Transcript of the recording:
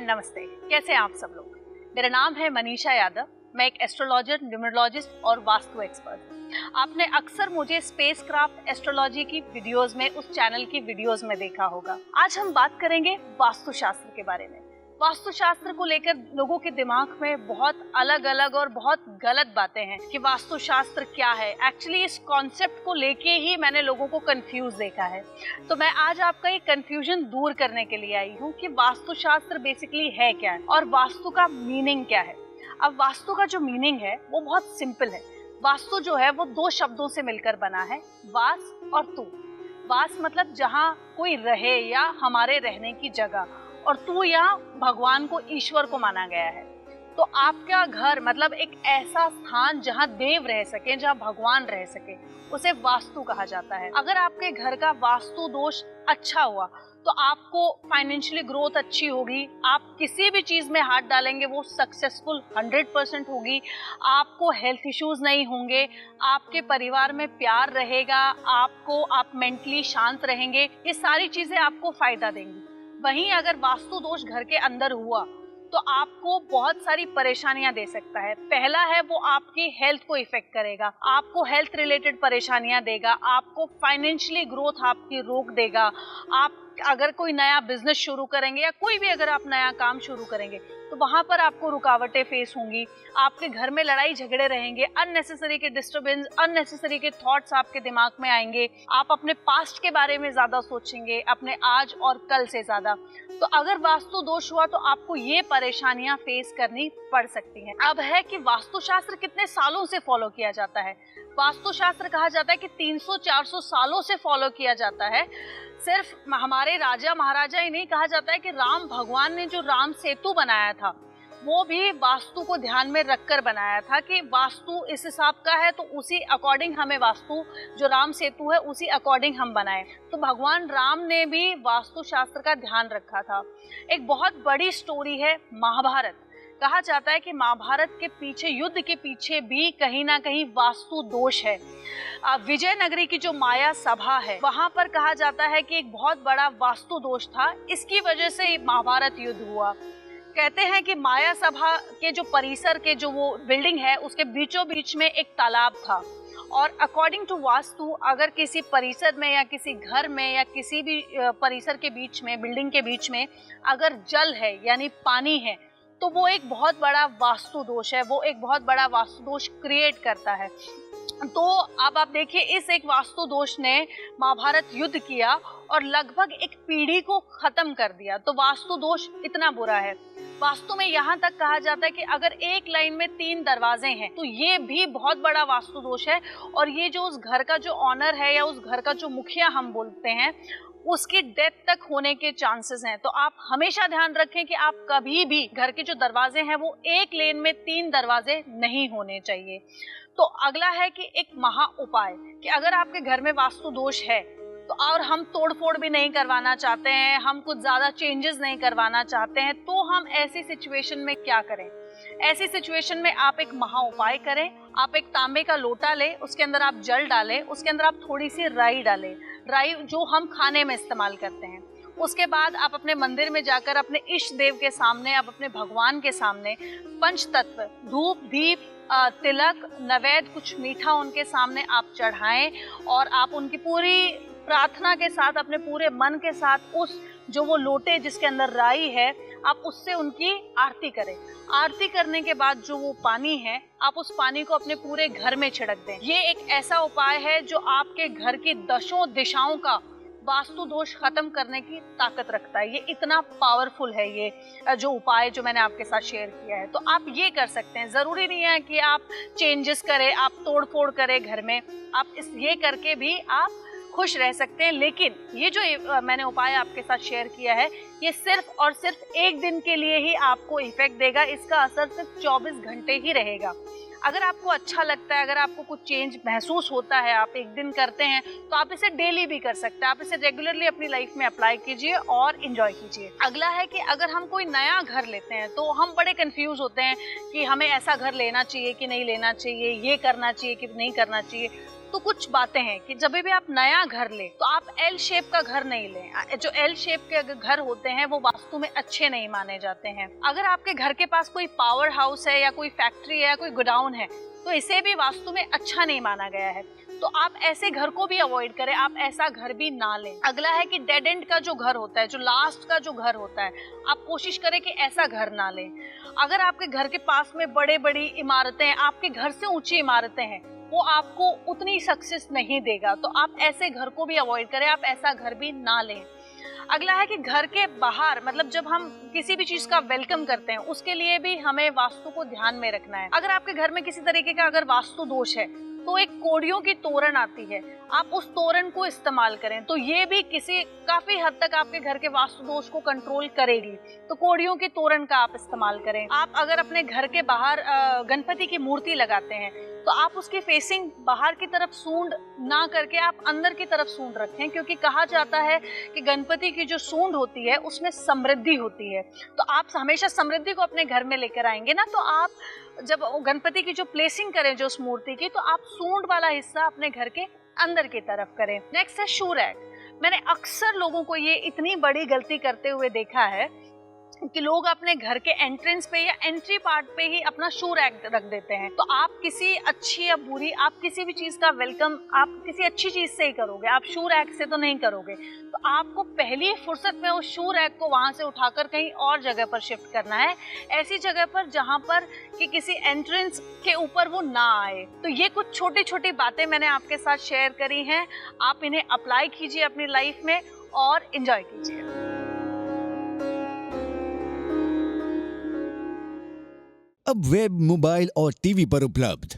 And नमस्ते। कैसे हैं आप सब लोग? मेरा नाम है मनीषा यादव। मैं एक एस्ट्रोलॉजर, न्यूमरोलॉजिस्ट और वास्तु एक्सपर्ट। आपने अक्सर मुझे स्पेसक्राफ्ट एस्ट्रोलॉजी की वीडियोस में, उस चैनल की वीडियोस में देखा होगा। आज हम बात करेंगे वास्तुशास्त्र के बारे में। वास्तुशास्त्र को लेकर लोगों के दिमाग में बहुत अलग अलग और बहुत गलत बातें हैं कि वास्तुशास्त्र क्या है। एक्चुअली इस कॉन्सेप्ट को लेके ही मैंने लोगों को कंफ्यूज देखा है। तो मैं आज आपका ये कंफ्यूजन दूर करने के लिए आई हूँ कि वास्तुशास्त्र बेसिकली है क्या है और वास्तु का मीनिंग क्या है। अब वास्तु का जो मीनिंग है वो बहुत सिंपल है। वास्तु जो है वो दो शब्दों से मिलकर बना है, वास और तू। वास मतलब जहाँ कोई रहे या हमारे रहने की जगह, और तू यहाँ भगवान को, ईश्वर को माना गया है। तो आपका घर मतलब एक ऐसा स्थान जहाँ देव रह सके, जहाँ भगवान रह सके, उसे वास्तु कहा जाता है। अगर आपके घर का वास्तु दोष अच्छा हुआ तो आपको फाइनेंशियली ग्रोथ अच्छी होगी, आप किसी भी चीज में हाथ डालेंगे वो सक्सेसफुल 100% होगी, आपको हेल्थ इश्यूज नहीं होंगे, आपके परिवार में प्यार रहेगा, आप मेंटली शांत रहेंगे। ये सारी चीजें आपको फायदा देंगी। वहीं अगर वास्तु दोष घर के अंदर हुआ तो आपको बहुत सारी परेशानियां दे सकता है। पहला है वो आपकी हेल्थ को इफेक्ट करेगा, आपको हेल्थ रिलेटेड परेशानियां देगा, आपको फाइनेंशियली ग्रोथ आपकी रोक देगा। आप अगर कोई नया बिजनेस शुरू करेंगे या कोई भी अगर आप नया काम शुरू करेंगे तो वहां पर आपको रुकावटें फेस होंगी, आपके घर में लड़ाई झगड़े रहेंगे, अननेसेसरी के डिस्टर्बेंस, अननेसेसरी के थॉट्स आपके दिमाग में आएंगे, आप अपने पास्ट के बारे में ज्यादा सोचेंगे, अपने आज और कल से ज्यादा। तो अगर वास्तु दोष हुआ तो आपको ये परेशानियां फेस करनी पड़ सकती हैं। अब है कि वास्तुशास्त्र कितने सालों से फॉलो किया जाता है। वास्तुशास्त्र कहा जाता है कि 300-400 सालों से फॉलो किया जाता है। सिर्फ हमारे राजा महाराजा ही नहीं, कहा जाता है कि राम भगवान ने जो राम सेतु बनाया था वो भी वास्तु को ध्यान में रखकर बनाया था कि वास्तु इस हिसाब का है तो उसी अकॉर्डिंग हमें वास्तु, जो राम सेतु है उसी अकॉर्डिंग हम बनाए। तो भगवान राम ने भी वास्तु शास्त्र का ध्यान रखा था। एक बहुत बड़ी स्टोरी है महाभारत। कहा जाता है कि महाभारत के पीछे, युद्ध के पीछे भी कहीं ना कहीं वास्तु दोष है। विजयनगरी की जो माया सभा है वहां पर कहा जाता है कि एक बहुत बड़ा वास्तु दोष था, इसकी वजह से महाभारत युद्ध हुआ। कहते हैं कि माया सभा के जो परिसर के जो वो बिल्डिंग है उसके बीचों बीच में एक तालाब था, और अकॉर्डिंग टू वास्तु अगर किसी परिसर में या किसी घर में या किसी भी परिसर के बीच में, बिल्डिंग के बीच में अगर जल है यानी पानी है तो वो एक बहुत बड़ा वास्तु दोष है, वो एक बहुत बड़ा वास्तु दोष क्रिएट करता है। तो अब आप देखिए, इस एक वास्तु दोष ने महाभारत युद्ध किया और लगभग एक पीढ़ी को खत्म कर दिया। तो वास्तु दोष इतना बुरा है। वास्तु में यहाँ तक कहा जाता है कि अगर एक लाइन में 3 दरवाजे हैं तो ये भी बहुत बड़ा वास्तु दोष है, और ये जो उस घर का जो ऑनर है या उस घर का जो मुखिया हम बोलते हैं उसकी डेथ तक होने के चांसेस हैं। तो आप हमेशा ध्यान रखें कि आप कभी भी घर के जो दरवाजे हैं वो एक लेन में 3 दरवाजे नहीं होने चाहिए। तो अगला है कि एक महा उपाय, कि अगर आपके घर में वास्तु दोष है तो और हम तोड़फोड़ भी नहीं करवाना चाहते हैं, हम कुछ ज्यादा चेंजेस नहीं करवाना चाहते हैं, तो हम ऐसी सिचुएशन में क्या करें? ऐसी सिचुएशन में आप एक महा उपाय करें। आप एक तांबे का लोटा लें, उसके अंदर आप जल डालें, उसके अंदर आप थोड़ी सी राई डालें, राई जो हम खाने में इस्तेमाल करते हैं। उसके बाद आप अपने मंदिर में जाकर अपने इष्ट देव के सामने, आप अपने भगवान के सामने पंच तत्व, धूप, दीप, तिलक, नैवेद्य, कुछ मीठा उनके सामने आप चढ़ाएं, और आप उनकी पूरी प्रार्थना के साथ, अपने पूरे मन के साथ उस जो वो लोटे जिसके अंदर राई है, आप उससे उनकी आरती करें। आरती करने के बाद जो वो पानी है, आप उस पानी को अपने पूरे घर में छिड़क दें। ये एक ऐसा उपाय है जो आपके घर की 10 दिशाओं का वास्तु दोष खत्म करने की ताकत रखता है। ये इतना पावरफुल है ये जो उपाय जो मैंने आपके साथ शेयर किया है। तो आप ये कर सकते हैं। जरूरी नहीं है कि आप चेंजेस करें, आप तोड़फोड़ करें घर में, आप ये करके भी आप खुश रह सकते हैं। लेकिन ये जो मैंने उपाय आपके साथ शेयर किया है ये सिर्फ और सिर्फ एक दिन के लिए ही आपको इफेक्ट देगा। इसका असर सिर्फ 24 घंटे ही रहेगा। अगर आपको अच्छा लगता है, अगर आपको कुछ चेंज महसूस होता है, आप एक दिन करते हैं, तो आप इसे डेली भी कर सकते हैं। आप इसे रेगुलरली अपनी लाइफ में अप्लाई कीजिए और एंजॉय कीजिए। अगला है कि अगर हम कोई नया घर लेते हैं तो हम बड़े कंफ्यूज होते हैं कि हमें ऐसा घर लेना चाहिए कि नहीं लेना चाहिए, ये करना चाहिए कि नहीं करना चाहिए। तो कुछ बातें हैं कि जब भी आप नया घर लें तो आप एल शेप का घर नहीं लें। जो एल शेप के घर होते हैं वो वास्तु में अच्छे नहीं माने जाते हैं। अगर आपके घर के पास कोई पावर हाउस है या कोई फैक्ट्री है या कोई गोडाउन है तो इसे भी वास्तु में अच्छा नहीं माना गया है, तो आप ऐसे घर को भी अवॉइड करें, आप ऐसा घर भी ना लें। अगला है कि डेड एंड का जो घर होता है, जो लास्ट का जो घर होता है, आप कोशिश करें कि ऐसा घर ना लें। अगर आपके घर के पास में बड़े बड़ी इमारतें हैं, आपके घर से ऊंची इमारतें हैं, वो आपको उतनी सक्सेस नहीं देगा, तो आप ऐसे घर को भी अवॉइड करें, आप ऐसा घर भी ना लें। अगला है कि घर के बाहर, मतलब जब हम किसी भी चीज का वेलकम करते हैं उसके लिए भी हमें वास्तु को ध्यान में रखना है। अगर आपके घर में किसी तरीके का अगर वास्तु दोष है तो एक कोड़ियों की तोरण आती है, आप उस तोरण को इस्तेमाल करें, तो ये भी काफी हद तक आपके घर के वास्तु दोष को कंट्रोल करेगी। तो कोड़ियों की तोरण का आप इस्तेमाल करें। आप अगर अपने घर के बाहर गणपति की मूर्ति लगाते हैं तो आप उसकी फेसिंग बाहर की तरफ सूंड ना करके आप अंदर की तरफ सूंड रखें, क्योंकि कहा जाता है कि गणपति की जो सूंड होती है उसमें समृद्धि होती है। तो आप हमेशा समृद्धि को अपने घर में लेकर आएंगे ना, तो आप जब गणपति की जो प्लेसिंग करें जो उस मूर्ति की, तो आप सूंड वाला हिस्सा अपने घर के अंदर की तरफ करें। नेक्स्ट है शू रैक। मैंने अक्सर लोगों को ये इतनी बड़ी गलती करते हुए देखा है कि लोग अपने घर के एंट्रेंस पे या एंट्री पार्ट पे ही अपना शू रैक रख देते हैं। तो आप किसी अच्छी या बुरी, आप किसी भी चीज का वेलकम आप किसी अच्छी चीज से ही करोगे, आप शू रैक से तो नहीं करोगे। तो आपको पहली फुर्सत में उस शू रैक को वहां से उठाकर कहीं और जगह पर शिफ्ट करना है, ऐसी जगह पर जहां पर कि किसी एंट्रेंस के ऊपर वो ना आए। तो ये कुछ छोटी छोटी बातें मैंने आपके साथ शेयर करी हैं, आप इन्हें अप्लाई कीजिए अपनी लाइफ में और एंजॉय कीजिए। अब वेब, मोबाइल और टीवी पर उपलब्ध